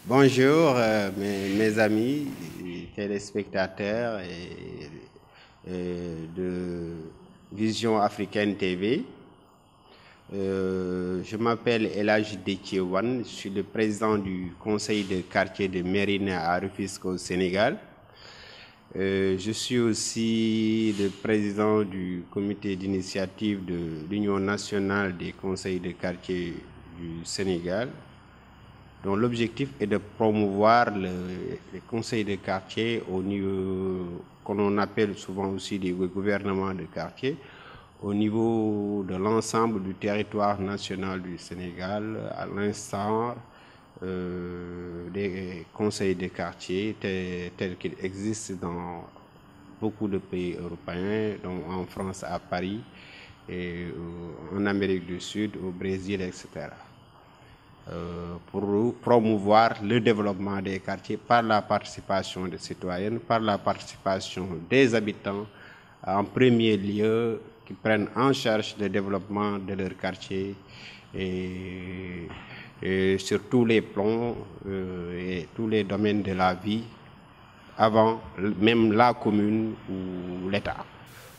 Bonjour mes amis téléspectateurs de Vision Africaine TV. Je m'appelle El Hadji Déthié Wane, je suis le président du conseil de quartier de Mérina à Rufisque au Sénégal. Je suis aussi le président du comité d'initiative de l'Union nationale des conseils de quartier du Sénégal, dont l'objectif est de promouvoir les conseils de quartier au niveau qu'on appelle souvent aussi des gouvernements de quartier, au niveau de l'ensemble du territoire national du Sénégal, à l'instar des conseils de quartier tels qu'ils existent dans beaucoup de pays européens, dont en France à Paris, et en Amérique du Sud, au Brésil, etc. Pour promouvoir le développement des quartiers par la participation des citoyens, par la participation des habitants, en premier lieu, qui prennent en charge le développement de leur quartier et sur tous les plans et tous les domaines de la vie, avant même la commune ou l'État.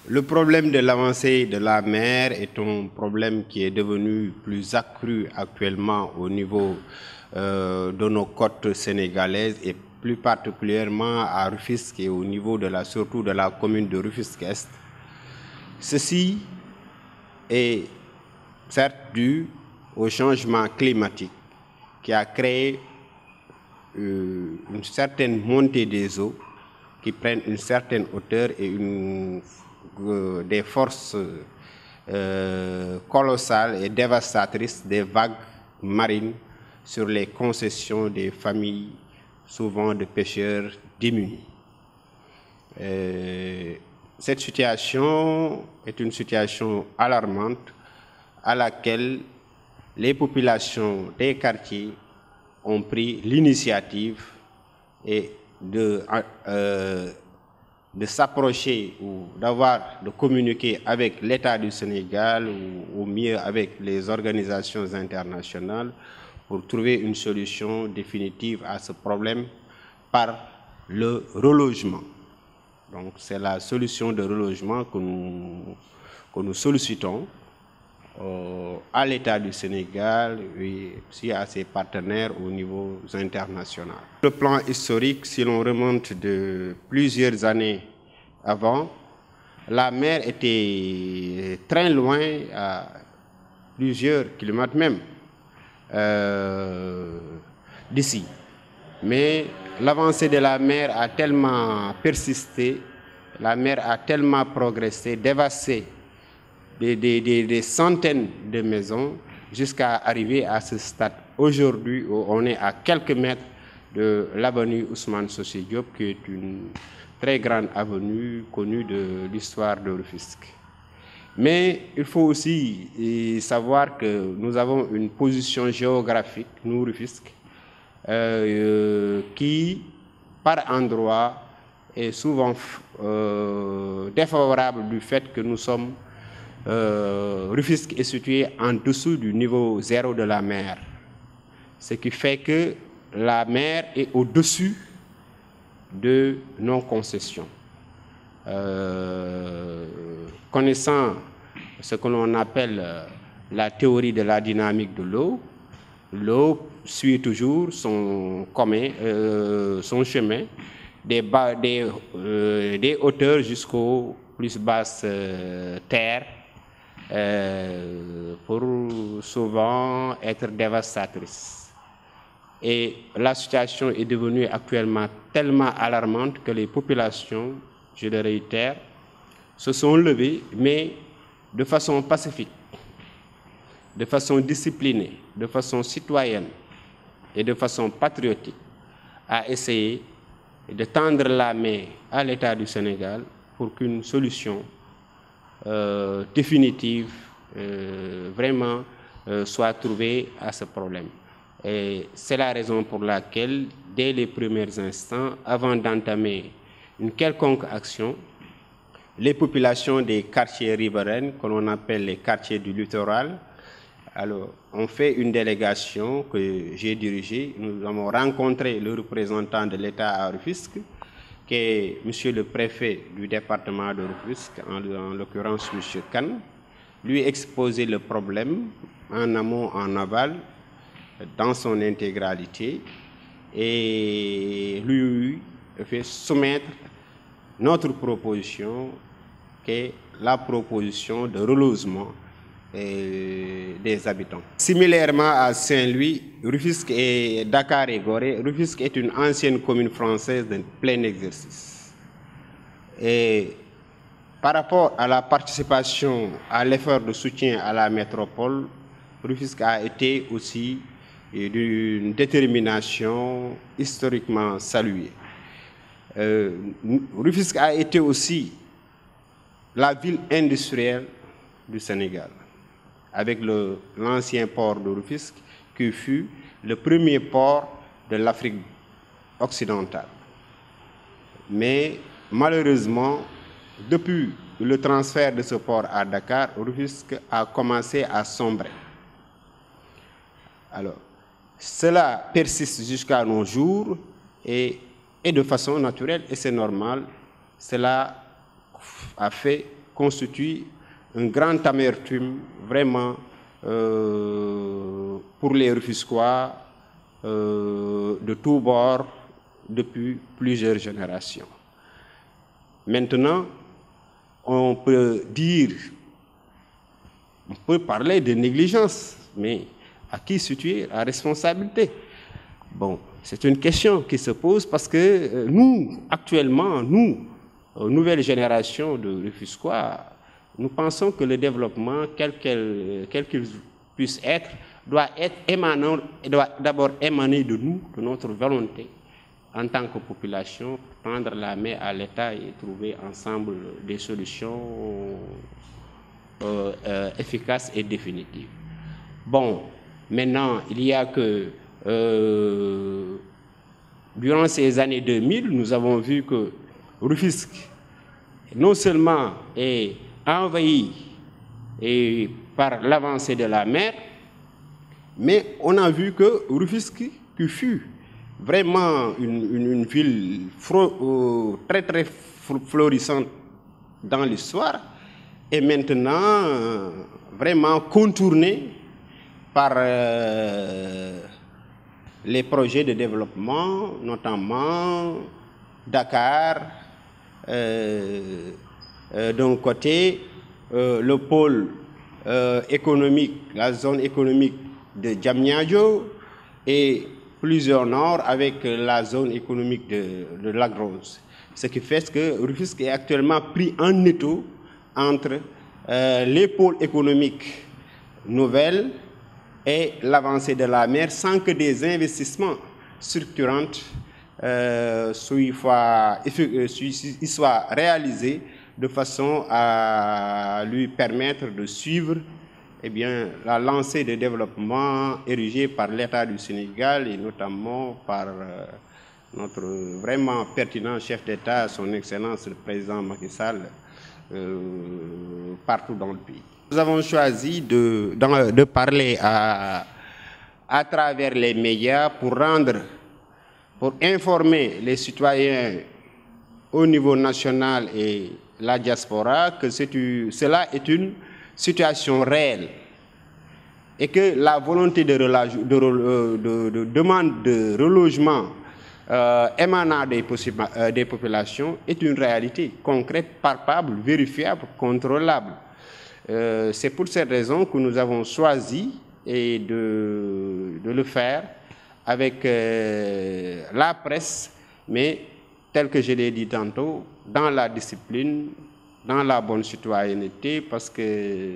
Le problème de l'avancée de la mer est un problème qui est devenu plus accru actuellement au niveau de nos côtes sénégalaises et plus particulièrement à Rufisque et au niveau surtout de la commune de Rufisque-Est. Ceci est certes dû au changement climatique qui a créé une certaine montée des eaux qui prennent une certaine hauteur et des forces colossales et dévastatrices des vagues marines sur les concessions des familles, souvent de pêcheurs démunis. Cette situation est une situation alarmante à laquelle les populations des quartiers ont pris l'initiative et de s'approcher ou de communiquer avec l'État du Sénégal ou au mieux avec les organisations internationales pour trouver une solution définitive à ce problème par le relogement. Donc c'est la solution de relogement que nous sollicitons à l'État du Sénégal et aussi à ses partenaires au niveau international. Le plan historique, si l'on remonte de plusieurs années avant, la mer était très loin, à plusieurs kilomètres même, d'ici. Mais l'avancée de la mer a tellement persisté, la mer a tellement progressé, dévasté des centaines de maisons jusqu'à arriver à ce stade. Aujourd'hui, on est à quelques mètres de l'avenue Ousmane Sossi Diop, qui est une très grande avenue connue de l'histoire de Rufisque. Mais il faut aussi savoir que nous avons une position géographique, nous Rufisque, qui, par endroit, est souvent défavorable du fait que nous sommes Rufisque est situé en dessous du niveau zéro de la mer, ce qui fait que la mer est au-dessus de nos concessions. Connaissant ce que l'on appelle la théorie de la dynamique de l'eau, l'eau suit toujours son chemin des hauteurs jusqu'aux plus basses terres, pour souvent être dévastatrice. Et la situation est devenue actuellement tellement alarmante que les populations, je le réitère, se sont levées, mais de façon pacifique, de façon disciplinée, de façon citoyenne et de façon patriotique, à essayer de tendre la main à l'État du Sénégal pour qu'une solution définitive vraiment soit trouvée à ce problème. Et c'est la raison pour laquelle, dès les premiers instants, avant d'entamer une quelconque action, les populations des quartiers riverains, que l'on appelle les quartiers du littoral, Alors, on fait une délégation que j'ai dirigée. Nous avons rencontré le représentant de l'État à Rufisque, qui est monsieur le préfet du département de Rufisque, en l'occurrence monsieur Kane, lui exposer le problème en amont, en aval, dans son intégralité, et lui fait soumettre notre proposition, qui est la proposition de relogement des habitants. Similairement à Saint-Louis, Rufisque et Dakar et Gorée, Rufisque est une ancienne commune française de plein exercice. Et par rapport à la participation à l'effort de soutien à la métropole, Rufisque a été aussi d'une détermination historiquement saluée. Rufisque a été aussi la ville industrielle du Sénégal, avec l'ancien port de Rufisque, qui fut le premier port de l'Afrique occidentale. Mais malheureusement, depuis le transfert de ce port à Dakar, Rufisque a commencé à sombrer. Alors, cela persiste jusqu'à nos jours et de façon naturelle, et c'est normal, cela a fait constituer une grande amertume vraiment pour les Rufisquois de tous bords depuis plusieurs générations. Maintenant, on peut parler de négligence, mais à qui situer la responsabilité? Bon, c'est une question qui se pose parce que nous, actuellement, nouvelle génération de Rufisquois, nous pensons que le développement, quel qu'il puisse être, doit d'abord émaner de nous, de notre volonté, en tant que population, tendre la main à l'État et trouver ensemble des solutions efficaces et définitives. Bon, maintenant, il y a que, durant ces années 2000, nous avons vu que Rufisque, non seulement est envahi par l'avancée de la mer, mais on a vu que Rufisque, qui fut vraiment une ville très très florissante dans l'histoire, est maintenant vraiment contournée par les projets de développement, notamment Dakar, d'un côté, le pôle économique, la zone économique de Diamniadio, et plusieurs nord avec la zone économique de Lac-Rose. Ce qui fait que Rufisque est actuellement pris en étau entre les pôles économiques nouvelles et l'avancée de la mer, sans que des investissements structurants soient réalisés de façon à lui permettre de suivre la lancée de développement érigée par l'État du Sénégal et notamment par notre vraiment pertinent chef d'État, son Excellence le Président Macky Sall, partout dans le pays. Nous avons choisi de parler à travers les médias pour informer les citoyens au niveau national et la diaspora que cela est une situation réelle et que la volonté de demande de relogement émanant des populations est une réalité concrète, palpable, vérifiable, contrôlable. C'est pour cette raison que nous avons choisi de le faire avec la presse, mais tel que je l'ai dit tantôt, dans la discipline, dans la bonne citoyenneté, parce que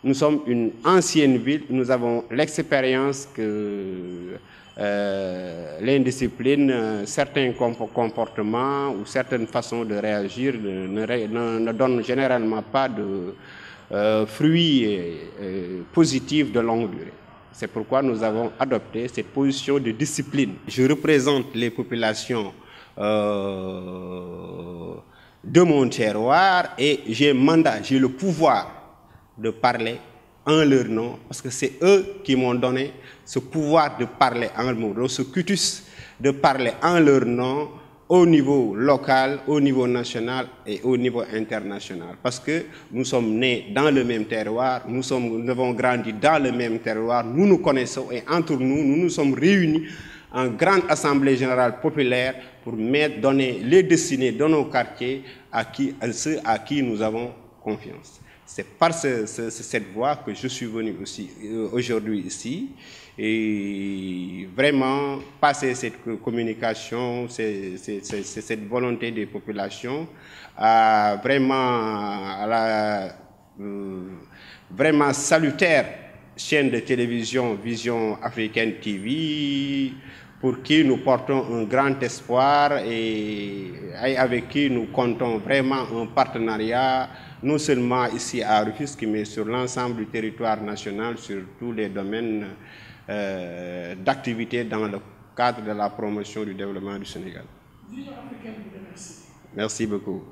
nous sommes une ancienne ville, nous avons l'expérience que l'indiscipline, certains comportements ou certaines façons de réagir ne donnent généralement pas de fruits positifs de longue durée. C'est pourquoi nous avons adopté cette position de discipline. Je représente les populations de mon terroir et j'ai le pouvoir de parler en leur nom, parce que c'est eux qui m'ont donné ce pouvoir de parler en leur nom, ce cutus de parler en leur nom au niveau local, au niveau national et au niveau international. Parce que nous sommes nés dans le même terroir, nous avons grandi dans le même terroir, nous nous connaissons et entre nous, nous nous sommes réunis en grande assemblée générale populaire pour donner les destinées de nos quartiers à ceux à qui nous avons confiance. C'est par cette voie que je suis venu aussi aujourd'hui ici. Et vraiment, passer cette communication, cette volonté des populations, vraiment salutaire chaîne de télévision Vision Africaine TV, pour qui nous portons un grand espoir et avec qui nous comptons vraiment un partenariat, non seulement ici à Rufisque, mais sur l'ensemble du territoire national, sur tous les domaines d'activité dans le cadre de la promotion du développement du Sénégal. Merci beaucoup.